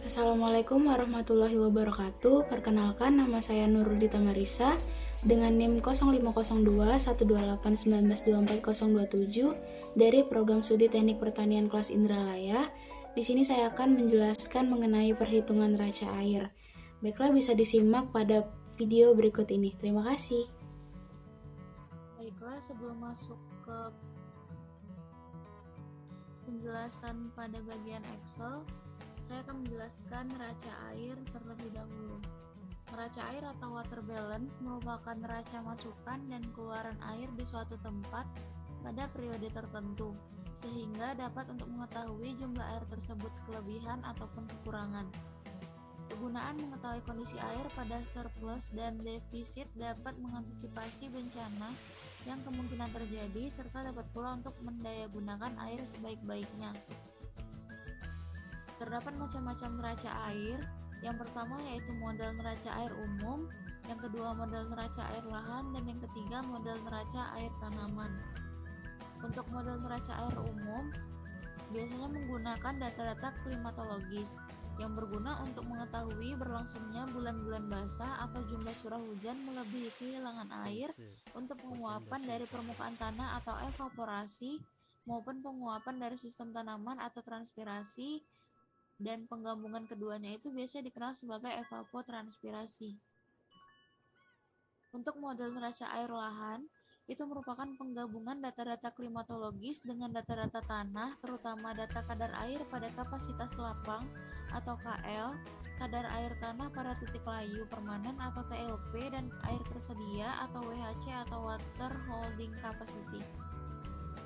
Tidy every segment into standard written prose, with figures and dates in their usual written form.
Assalamualaikum warahmatullahi wabarakatuh. Perkenalkan, nama saya Nurul Dita Marisa dengan NIM 0502 128192427 dari Program Studi Teknik Pertanian kelas Indralaya. Di sini saya akan menjelaskan mengenai perhitungan neraca air. Baiklah, bisa disimak pada video berikut ini. Terima kasih. Baiklah, sebelum masuk ke penjelasan pada bagian Excel, saya akan menjelaskan neraca air terlebih dahulu. Neraca air atau water balance merupakan neraca masukan dan keluaran air di suatu tempat pada periode tertentu, sehingga dapat untuk mengetahui jumlah air tersebut kelebihan ataupun kekurangan. Kegunaan mengetahui kondisi air pada surplus dan defisit dapat mengantisipasi bencana yang kemungkinan terjadi serta dapat pula untuk mendayagunakan air sebaik-baiknya. Terdapat macam-macam neraca air. Yang pertama yaitu model neraca air umum, yang kedua model neraca air lahan, dan yang ketiga model neraca air tanaman. Untuk model neraca air umum, biasanya menggunakan data-data klimatologis yang berguna untuk mengetahui berlangsungnya bulan-bulan basah atau jumlah curah hujan melebihi kehilangan air untuk penguapan dari permukaan tanah atau evaporasi maupun penguapan dari sistem tanaman atau transpirasi, dan penggabungan keduanya itu biasanya dikenal sebagai evapotranspirasi. Untuk model neraca air lahan, itu merupakan penggabungan data-data klimatologis dengan data-data tanah, terutama data kadar air pada kapasitas lapang atau KL, kadar air tanah pada titik layu permanen atau TLP, dan air tersedia atau WHC atau Water Holding Capacity.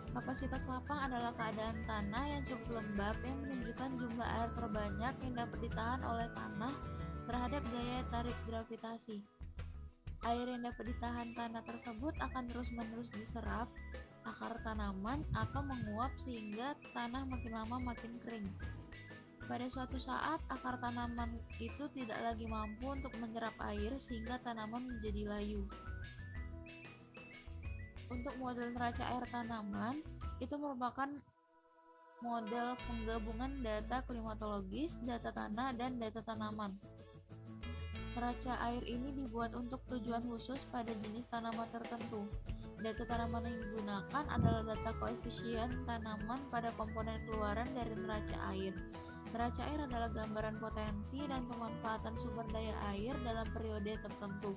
Kapasitas lapang adalah keadaan tanah yang cukup lembab yang menunjukkan jumlah air terbanyak yang dapat ditahan oleh tanah terhadap gaya tarik gravitasi. Air yang dapat ditahan tanah tersebut akan terus-menerus diserap akar tanaman atau menguap sehingga tanah makin lama makin kering. Pada suatu saat, akar tanaman itu tidak lagi mampu untuk menyerap air sehingga tanaman menjadi layu. Untuk model neraca air tanaman, itu merupakan model penggabungan data klimatologis, data tanah, dan data tanaman. Neraca air ini dibuat untuk tujuan khusus pada jenis tanaman tertentu. Data tanaman yang digunakan adalah data koefisien tanaman pada komponen keluaran dari neraca air. Neraca air adalah gambaran potensi dan pemanfaatan sumber daya air dalam periode tertentu.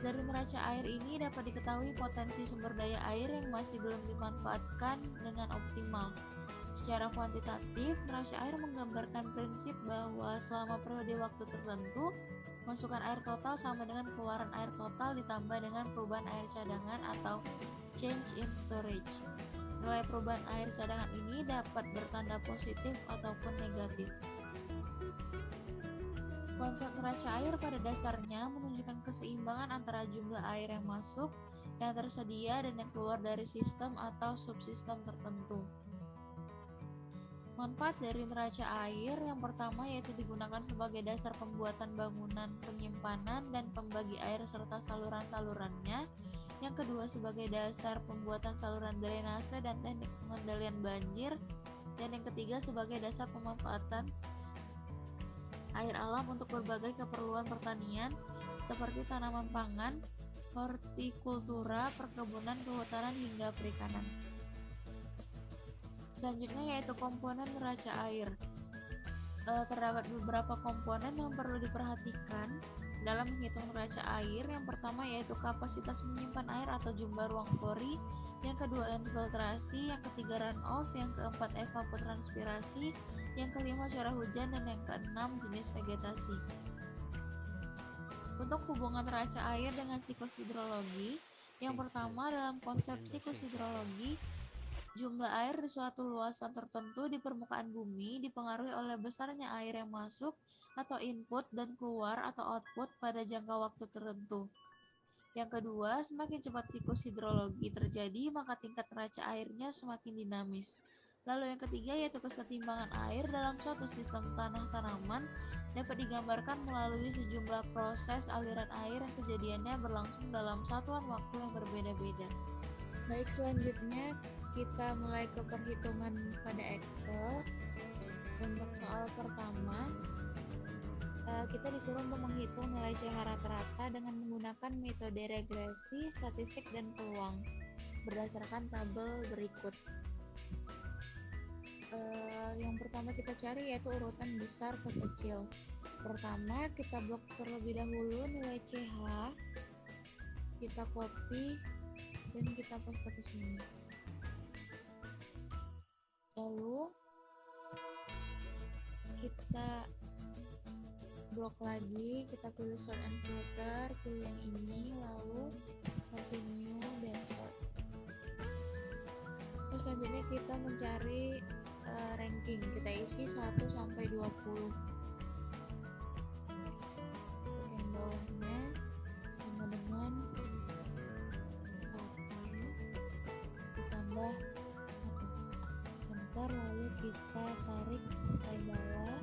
Dari neraca air ini dapat diketahui potensi sumber daya air yang masih belum dimanfaatkan dengan optimal. Secara kuantitatif, neraca air menggambarkan prinsip bahwa selama periode waktu tertentu, masukan air total sama dengan keluaran air total ditambah dengan perubahan air cadangan atau change in storage. Nilai perubahan air cadangan ini dapat bertanda positif ataupun negatif. Konsep neraca air pada dasarnya menunjukkan keseimbangan antara jumlah air yang masuk, yang tersedia, dan yang keluar dari sistem atau subsistem tertentu. Manfaat dari neraca air yang pertama yaitu digunakan sebagai dasar pembuatan bangunan penyimpanan dan pembagi air serta saluran-salurannya. Yang kedua sebagai dasar pembuatan saluran drainase dan teknik pengendalian banjir. Dan yang ketiga sebagai dasar pemanfaatan air alam untuk berbagai keperluan pertanian seperti tanaman pangan, hortikultura, perkebunan, kehutanan, hingga perikanan. Selanjutnya yaitu komponen neraca air. Terdapat beberapa komponen yang perlu diperhatikan dalam menghitung neraca air. Yang pertama yaitu kapasitas menyimpan air atau jumlah ruang pori, yang kedua infiltrasi, yang ketiga runoff, yang keempat evapotranspirasi, yang kelima curah hujan, dan yang keenam jenis vegetasi. Untuk hubungan neraca air dengan siklus hidrologi, yang pertama dalam konsep siklus hidrologi, jumlah air di suatu luasan tertentu di permukaan bumi dipengaruhi oleh besarnya air yang masuk atau input dan keluar atau output pada jangka waktu tertentu. Yang kedua, semakin cepat siklus hidrologi terjadi, maka tingkat neraca airnya semakin dinamis. Lalu yang ketiga yaitu kesetimbangan air dalam suatu sistem tanah tanaman dapat digambarkan melalui sejumlah proses aliran air yang kejadiannya berlangsung dalam satuan waktu yang berbeda-beda. Baik, selanjutnya kita mulai ke perhitungan pada Excel. Untuk soal pertama, kita disuruh untuk menghitung nilai CH rata-rata dengan menggunakan metode regresi, statistik, dan peluang berdasarkan tabel berikut. Yang pertama kita cari yaitu urutan besar ke kecil. Pertama, kita blok terlebih dahulu nilai CH, kita copy dan kita paste ke sini. Lalu kita blok lagi, kita pilih sort and filter, pilih yang ini, lalu continue dan sort. Terus selanjutnya kita mencari ranking, kita isi 1 sampai 20. Bagian bawahnya sama dengan 1 ditambah 1. Enter, lalu kita tarik sampai bawah.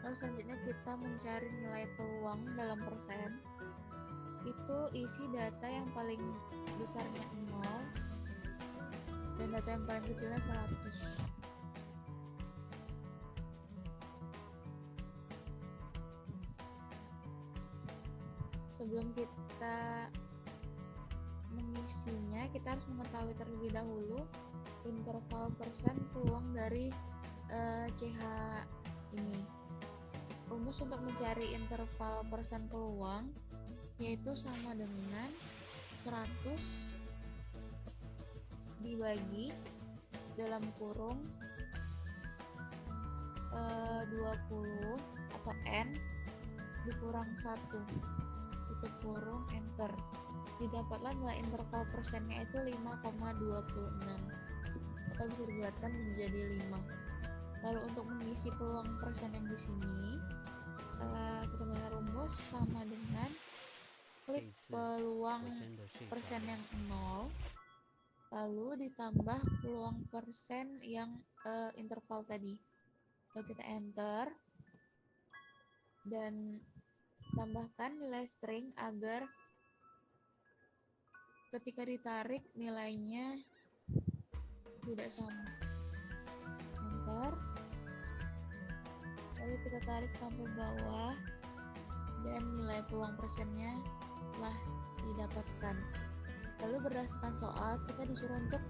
Lalu selanjutnya kita mencari nilai peluang dalam persen. Itu isi data yang paling besarnya 0 dan data yang paling kecilnya 100. Sebelum kita mengisinya, kita harus mengetahui terlebih dahulu interval persen peluang dari CH ini. Rumus untuk mencari interval persen peluang yaitu sama dengan 100 dibagi dalam kurung 20 atau N dikurang 1 tutup kurung enter. Didapatlah nilai interval persennya itu 5,26 atau bisa dibuatkan menjadi 5. Lalu untuk mengisi peluang persen yang di sini, kita gunakan rumus sama dengan klik peluang persen yang 0, lalu ditambah peluang persen yang interval tadi. Lalu kita enter dan tambahkan nilai string agar ketika ditarik nilainya tidak sama. Enter, lalu kita tarik sampai bawah dan nilai peluang persennya telah didapatkan. Lalu berdasarkan soal, kita disuruh untuk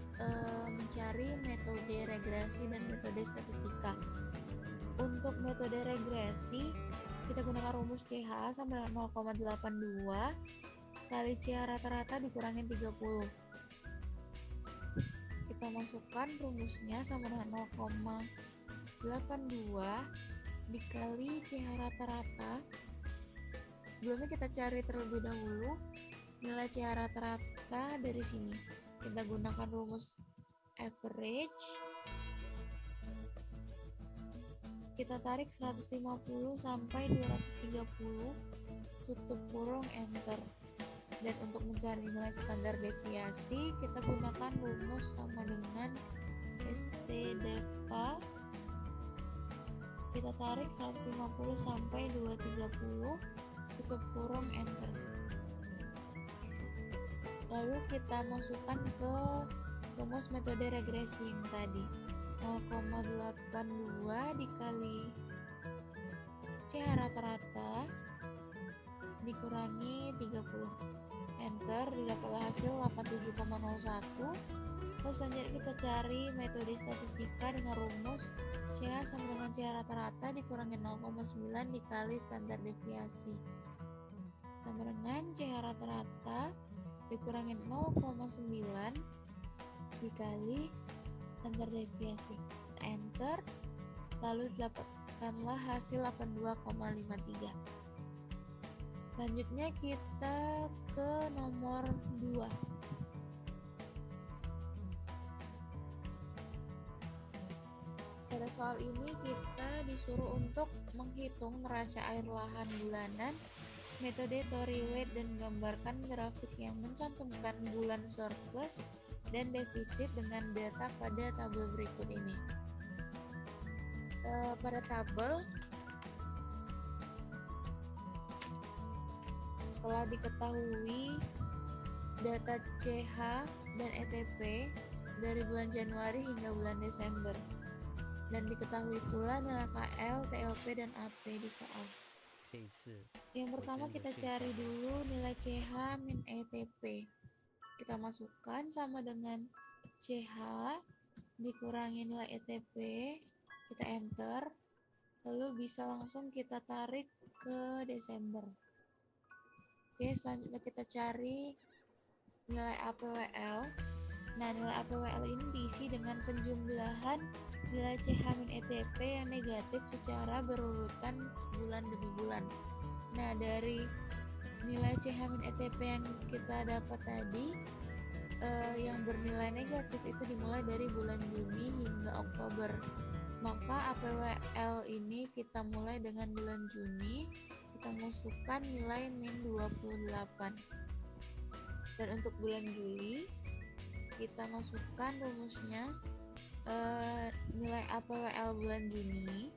mencari metode regresi dan metode statistika. Untuk metode regresi, kita gunakan rumus CH sama dengan 0,82 kali CH rata-rata dikurangin 30. Kita masukkan rumusnya sama dengan 0,82 dikali CH rata-rata. Sebelumnya kita cari terlebih dahulu nilai CH rata-rata dari sini. Kita gunakan rumus average. Kita tarik 150 sampai 230, tutup kurung enter. Dan untuk mencari nilai standar deviasi, kita gunakan rumus sama dengan ST-DEVA. Kita tarik 150 sampai 230, tutup kurung enter. Lalu kita masukkan ke rumus metode regresi yang tadi. 0,82 dikali CH rata-rata dikurangi 30. Enter, didapatlah hasil 87,01. Terus selanjutnya kita cari metode statistika dengan rumus CH sama dengan CH rata-rata dikurangi 0,9 dikali standar deviasi. Sama dengan CH rata-rata dikurangi 0,9 dikali standar deviasi. Enter, lalu dapatkanlah hasil 82,53. Selanjutnya kita ke nomor 2. Pada soal ini kita disuruh untuk menghitung neraca air lahan bulanan, metode Tory Weight, dan gambarkan grafik yang mencantumkan bulan surplus dan defisit dengan data pada tabel berikut ini. Pada tabel telah diketahui data CH dan ETP dari bulan Januari hingga bulan Desember. dan diketahui pula nilai KL, TLP, dan AT di soal. Yang pertama kita cari dulu nilai CH min ETP. Kita masukkan sama dengan CH dikurangi nilai ETP, kita enter, lalu bisa langsung kita tarik ke Desember. Oke, selanjutnya kita cari nilai APWL. Nah, nilai APWL ini diisi dengan penjumlahan nilai CH min ETP yang negatif secara berurutan bulan demi bulan. Nah, dari nilai CH min ETP yang kita dapat tadi, yang bernilai negatif itu dimulai dari bulan Juni hingga Oktober. Maka APWL ini kita mulai dengan bulan Juni, kita masukkan nilai min 28. Dan untuk bulan Juli kita masukkan rumusnya, nilai APWL bulan Juni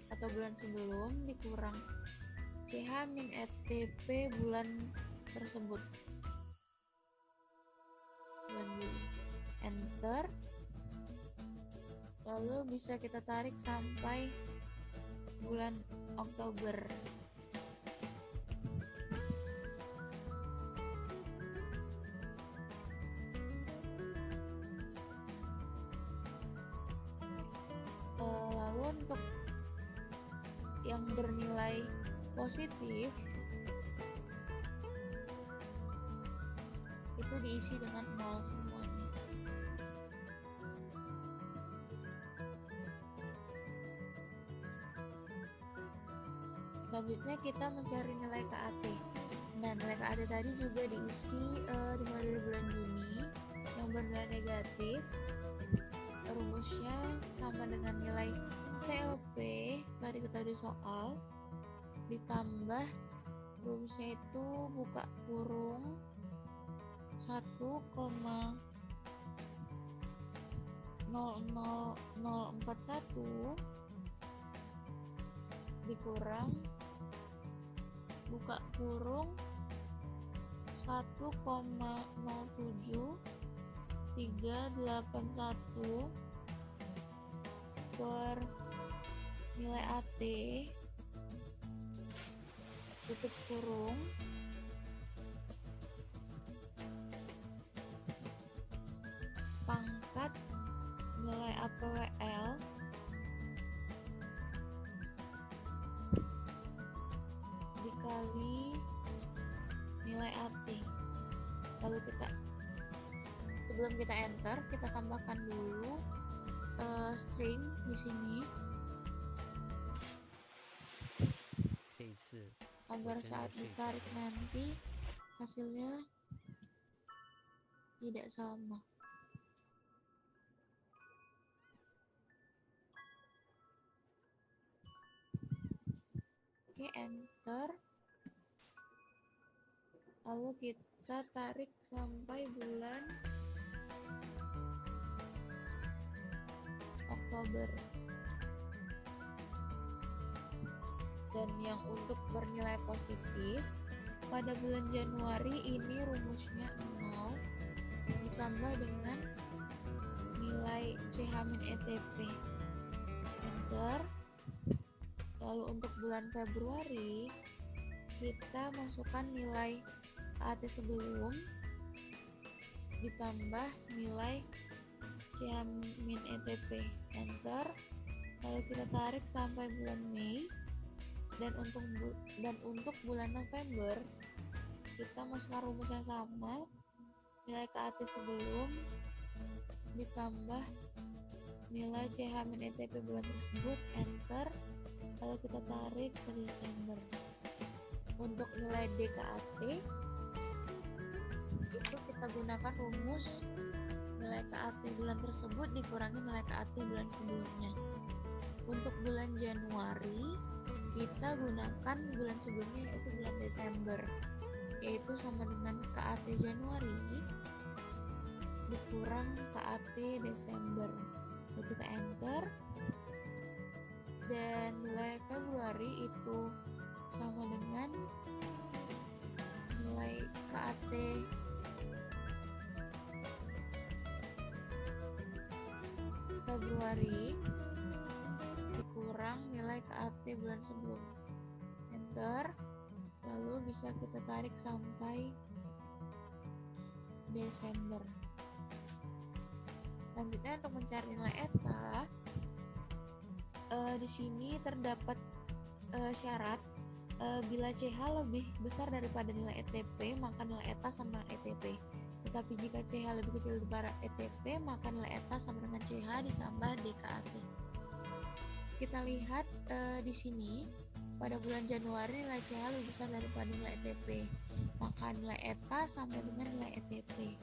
atau bulan sebelum dikurang CH min ETP bulan tersebut, bulan Juli, enter, lalu bisa kita tarik sampai bulan Oktober. Lalu untuk yang bernilai positif itu diisi dengan 0 semuanya. Selanjutnya kita mencari nilai KAT. Nah, nilai KAT tadi juga diisi dimulai dari bulan Juni yang bernilai negatif. Rumusnya sama dengan nilai TLP tadi kita di soal, ditambah rumusnya itu buka kurung 1,00041 dikurang buka kurung 1,07381 per nilai AT tutup kurung pangkat nilai APWL dikali nilai AT. Lalu sebelum kita enter, kita tambahkan dulu string di sini agar saat ditarik nanti hasilnya tidak sama. Oke, enter. Lalu kita tarik sampai bulan Oktober. Dan yang untuk bernilai positif pada bulan Januari ini rumusnya 0 ditambah dengan nilai CH min ETP, enter. Lalu untuk bulan Februari kita masukkan nilai AT sebelum ditambah nilai CH min ETP, enter. Lalu kita tarik sampai bulan Mei. Dan untuk bulan November kita masukkan rumus yang sama, nilai KAT sebelum ditambah nilai CH min ETP bulan tersebut, enter. Lalu kita tarik ke Desember. Untuk nilai DKAT itu kita gunakan rumus nilai KAT bulan tersebut dikurangi nilai KAT bulan sebelumnya. Untuk bulan Januari kita gunakan bulan sebelumnya, yaitu bulan Desember, yaitu sama dengan KAT Januari dikurang KAT Desember. Lalu kita enter, dan nilai Februari itu sama dengan nilai KAT Februari nilai KAT bulan sebelum. Enter. Lalu bisa kita tarik sampai Desember. Selanjutnya untuk mencari nilai ETA, di sini terdapat syarat bila CH lebih besar daripada nilai ETP, maka nilai ETA sama ETP. Tetapi jika CH lebih kecil daripada ETP, maka nilai ETA sama dengan CH ditambah DKAT. Kita lihat di sini pada bulan Januari nilai CH lebih besar daripada nilai ETP, maka nilai ETA sama dengan nilai ETP.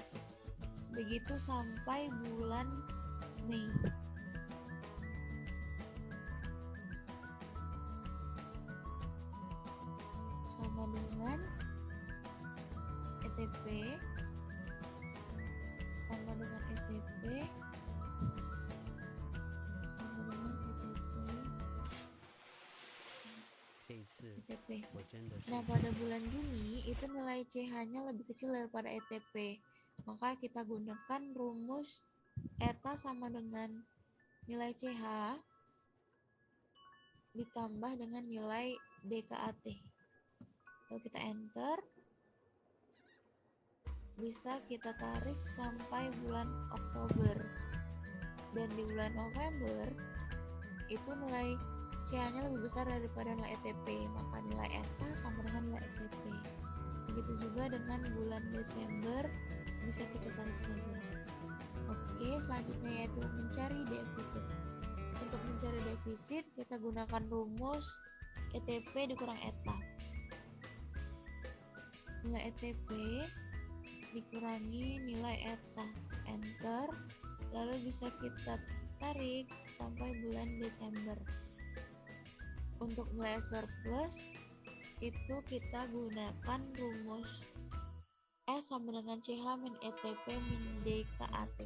Begitu sampai bulan Mei. Sama dengan ETP, sama dengan ETP, sama dengan ETP. Nah, pada bulan Juni itu nilai CH-nya lebih kecil daripada ETP, maka kita gunakan rumus ETA sama dengan nilai CH ditambah dengan nilai DKAT. Lalu kita enter, bisa kita tarik sampai bulan Oktober, dan di bulan November itu nilai CH-nya lebih besar daripada nilai ETP, maka nilai ETA sama dengan nilai ETP. Begitu juga dengan bulan Desember, bisa kita tarik saja. Oke, selanjutnya yaitu mencari defisit. Untuk mencari defisit, kita gunakan rumus ETP dikurang ETA. Nilai ETP dikurangi nilai ETA. Enter, lalu bisa kita tarik sampai bulan Desember. Untuk nilai surplus, itu kita gunakan rumus S sama dengan CH min ETP min DKAT.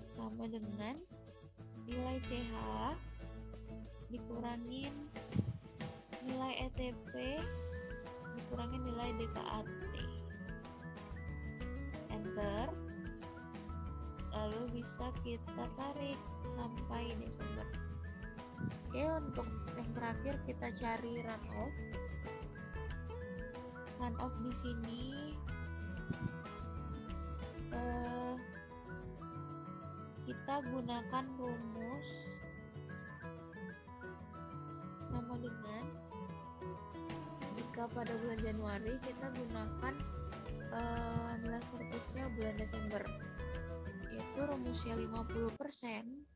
Sama dengan nilai CH dikurangin nilai ETP dikurangi nilai DKAT. Enter, lalu bisa kita tarik sampai Desember. Oke, untuk yang terakhir kita cari runoff. Runoff di sini kita gunakan rumus sama dengan jika pada bulan Januari kita gunakan nilai surplusnya bulan Desember, yaitu rumusnya 50%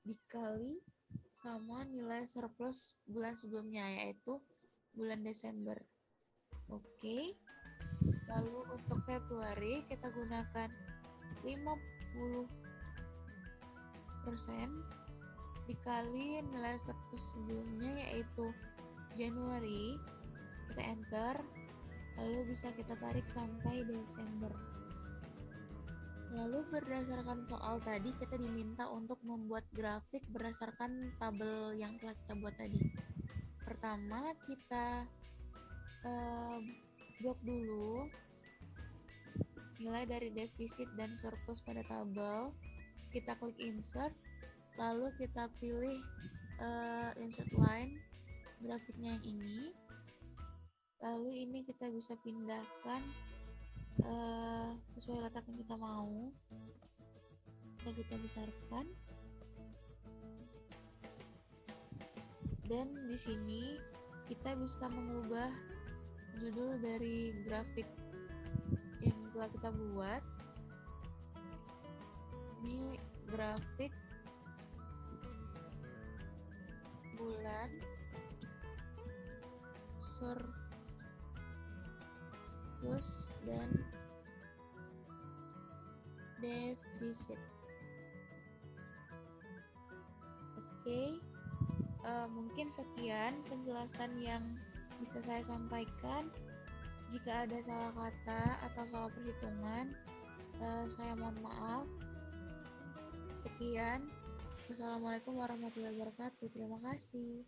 dikali sama nilai surplus bulan sebelumnya, yaitu bulan Desember. Oke, lalu untuk Februari kita gunakan 50% dikali nilai surplus sebelumnya, yaitu Januari. Kita enter, lalu bisa kita tarik sampai Desember. Lalu berdasarkan soal tadi, kita diminta untuk membuat grafik berdasarkan tabel yang telah kita buat tadi. Pertama, kita blok dulu nilai dari defisit dan surplus pada tabel. Kita klik insert, lalu kita pilih insert line, grafiknya yang ini. Lalu ini kita bisa pindahkan sesuai letak yang kita mau. Kita besarkan, dan di sini kita bisa mengubah judul dari grafik yang telah kita buat. Ini grafik bulan surplus dan defisit. Oke, mungkin sekian penjelasan yang bisa saya sampaikan. Jika ada salah kata atau salah perhitungan, saya mohon maaf. Sekian. Wassalamualaikum warahmatullahi wabarakatuh. Terima kasih.